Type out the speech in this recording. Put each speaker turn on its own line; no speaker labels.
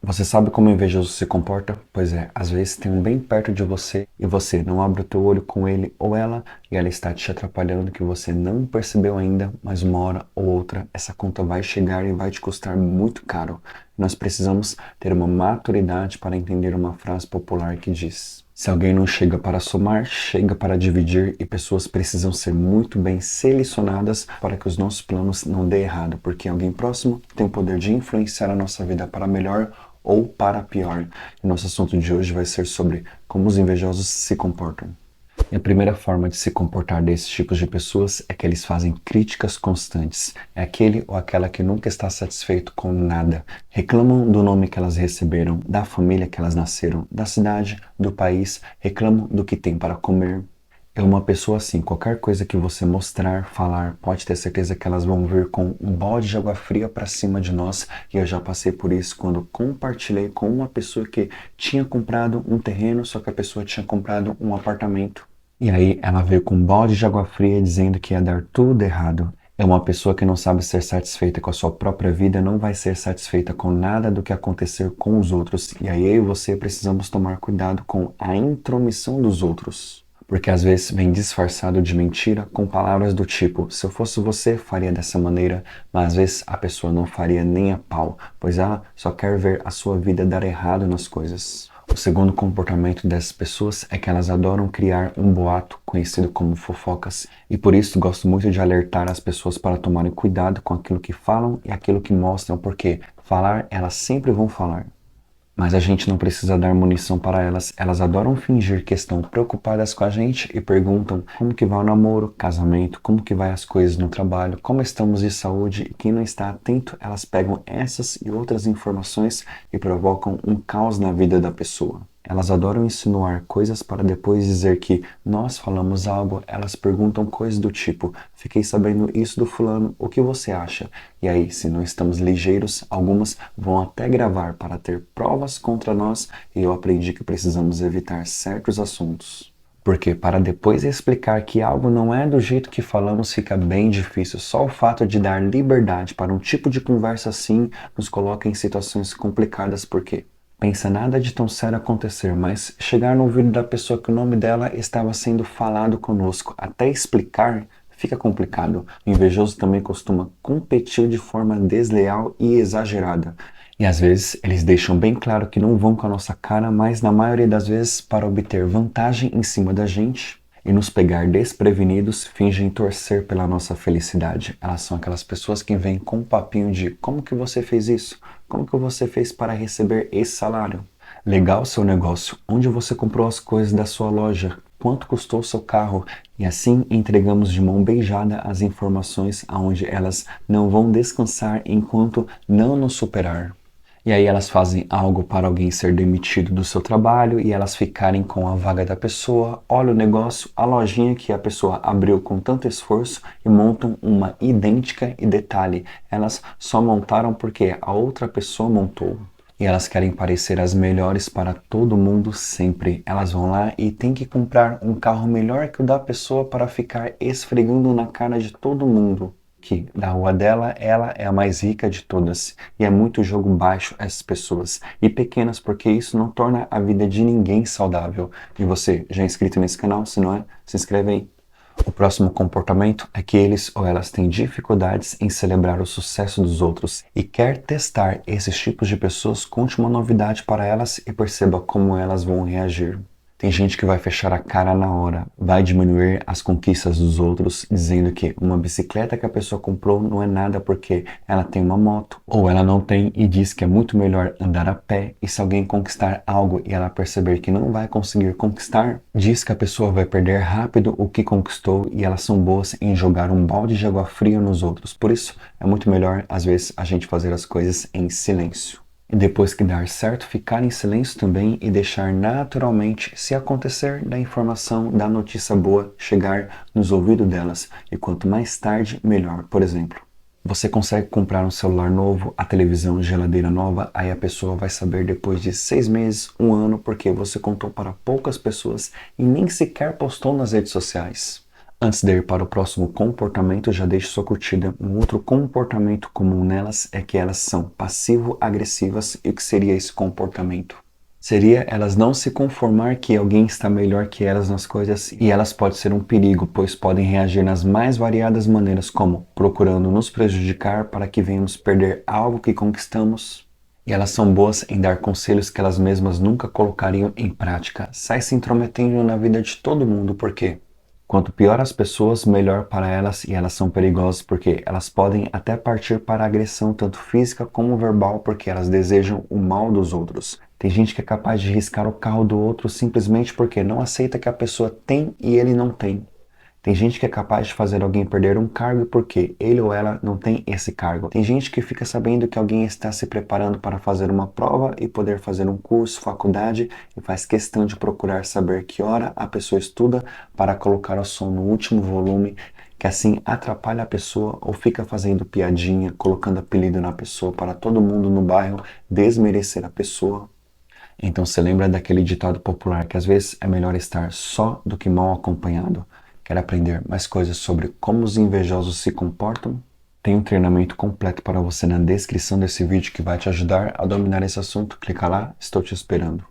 Você sabe como o invejoso se comporta? Pois é, às vezes tem um bem perto de você e você não abre o teu olho com ele ou ela e ela está te atrapalhando que você não percebeu ainda, mas uma hora ou outra essa conta vai chegar e vai te custar muito caro. Nós precisamos ter uma maturidade para entender uma frase popular que diz: se alguém não chega para somar, chega para dividir, e pessoas precisam ser muito bem selecionadas para que os nossos planos não dêem errado, porque alguém próximo tem o poder de influenciar a nossa vida para melhor ou para pior. E nosso assunto de hoje vai ser sobre como os invejosos se comportam. E a primeira forma de se comportar desses tipos de pessoas é que eles fazem críticas constantes. É aquele ou aquela que nunca está satisfeito com nada. Reclamam do nome que elas receberam, da família que elas nasceram, da cidade, do país, reclamam do que tem para comer. É uma pessoa assim, qualquer coisa que você mostrar, falar, pode ter certeza que elas vão vir com um balde de água fria para cima de nós. E eu já passei por isso quando compartilhei com uma pessoa que tinha comprado um terreno, só que a pessoa tinha comprado um apartamento. E aí ela veio com um balde de água fria dizendo que ia dar tudo errado. É uma pessoa que não sabe ser satisfeita com a sua própria vida, não vai ser satisfeita com nada do que acontecer com os outros. E aí eu e você precisamos tomar cuidado com a intromissão dos outros. Porque às vezes vem disfarçado de mentira com palavras do tipo: se eu fosse você, faria dessa maneira, mas às vezes a pessoa não faria nem a pau, pois ela só quer ver a sua vida dar errado nas coisas. O segundo comportamento dessas pessoas é que elas adoram criar um boato conhecido como fofocas, e por isso gosto muito de alertar as pessoas para tomarem cuidado com aquilo que falam e aquilo que mostram, porque falar elas sempre vão falar. Mas a gente não precisa dar munição para elas. Elas adoram fingir que estão preocupadas com a gente e perguntam como que vai o namoro, casamento, como que vai as coisas no trabalho, como estamos de saúde. E quem não está atento, elas pegam essas e outras informações e provocam um caos na vida da pessoa. Elas adoram insinuar coisas para depois dizer que nós falamos algo. Elas perguntam coisas do tipo: fiquei sabendo isso do fulano, o que você acha? E aí, se não estamos ligeiros, algumas vão até gravar para ter provas contra nós, e eu aprendi que precisamos evitar certos assuntos. Porque para depois explicar que algo não é do jeito que falamos fica bem difícil. Só o fato de dar liberdade para um tipo de conversa assim nos coloca em situações complicadas, porque pensa nada de tão sério acontecer, mas chegar no ouvido da pessoa que o nome dela estava sendo falado conosco, até explicar, fica complicado. O invejoso também costuma competir de forma desleal e exagerada. E às vezes eles deixam bem claro que não vão com a nossa cara, mas na maioria das vezes, para obter vantagem em cima da gente e nos pegar desprevenidos, fingem torcer pela nossa felicidade. Elas são aquelas pessoas que vêm com um papinho de: como que você fez isso? Como que você fez para receber esse salário? Legal o seu negócio. Onde você comprou as coisas da sua loja? Quanto custou o seu carro? E assim entregamos de mão beijada as informações aonde elas não vão descansar enquanto não nos superar. E aí elas fazem algo para alguém ser demitido do seu trabalho e elas ficarem com a vaga da pessoa. Olha o negócio, a lojinha que a pessoa abriu com tanto esforço, e montam uma idêntica, e detalhe, elas só montaram porque a outra pessoa montou. E elas querem parecer as melhores para todo mundo sempre. Elas vão lá e têm que comprar um carro melhor que o da pessoa para ficar esfregando na cara de todo mundo que da rua dela, ela é a mais rica de todas. E é muito jogo baixo essas pessoas. E pequenas, porque isso não torna a vida de ninguém saudável. E você, já é inscrito nesse canal? Se não é, se inscreve aí. O próximo comportamento é que eles ou elas têm dificuldades em celebrar o sucesso dos outros. E quer testar esses tipos de pessoas, conte uma novidade para elas e perceba como elas vão reagir. Tem gente que vai fechar a cara na hora, vai diminuir as conquistas dos outros, dizendo que uma bicicleta que a pessoa comprou não é nada porque ela tem uma moto, ou ela não tem e diz que é muito melhor andar a pé. E se alguém conquistar algo e ela perceber que não vai conseguir conquistar, diz que a pessoa vai perder rápido o que conquistou, e elas são boas em jogar um balde de água fria nos outros. Por isso, é muito melhor, às vezes, a gente fazer as coisas em silêncio. E depois que dar certo, ficar em silêncio também e deixar naturalmente, se acontecer, da informação, da notícia boa chegar nos ouvidos delas. E quanto mais tarde, melhor. Por exemplo, você consegue comprar um celular novo, a televisão, geladeira nova, aí a pessoa vai saber depois de 6 meses, um ano, porque você contou para poucas pessoas e nem sequer postou nas redes sociais. Antes de ir para o próximo comportamento, já deixe sua curtida. Um outro comportamento comum nelas é que elas são passivo-agressivas. E o que seria esse comportamento? Seria elas não se conformar que alguém está melhor que elas nas coisas, e elas podem ser um perigo, pois podem reagir nas mais variadas maneiras, como procurando nos prejudicar para que venhamos perder algo que conquistamos. E elas são boas em dar conselhos que elas mesmas nunca colocariam em prática. Sai se intrometendo na vida de todo mundo, por quê? Quanto pior as pessoas, melhor para elas, e elas são perigosas porque elas podem até partir para a agressão, tanto física como verbal, porque elas desejam o mal dos outros. Tem gente que é capaz de riscar o carro do outro simplesmente porque não aceita que a pessoa tem e ele não tem. Tem gente que é capaz de fazer alguém perder um cargo porque ele ou ela não tem esse cargo. Tem gente que fica sabendo que alguém está se preparando para fazer uma prova e poder fazer um curso, faculdade, e faz questão de procurar saber que hora a pessoa estuda para colocar o som no último volume, que assim atrapalha a pessoa, ou fica fazendo piadinha, colocando apelido na pessoa para todo mundo no bairro desmerecer a pessoa. Então você lembra daquele ditado popular que às vezes é melhor estar só do que mal acompanhado? Quer aprender mais coisas sobre como os invejosos se comportam? Tem um treinamento completo para você na descrição desse vídeo que vai te ajudar a dominar esse assunto. Clica lá, estou te esperando.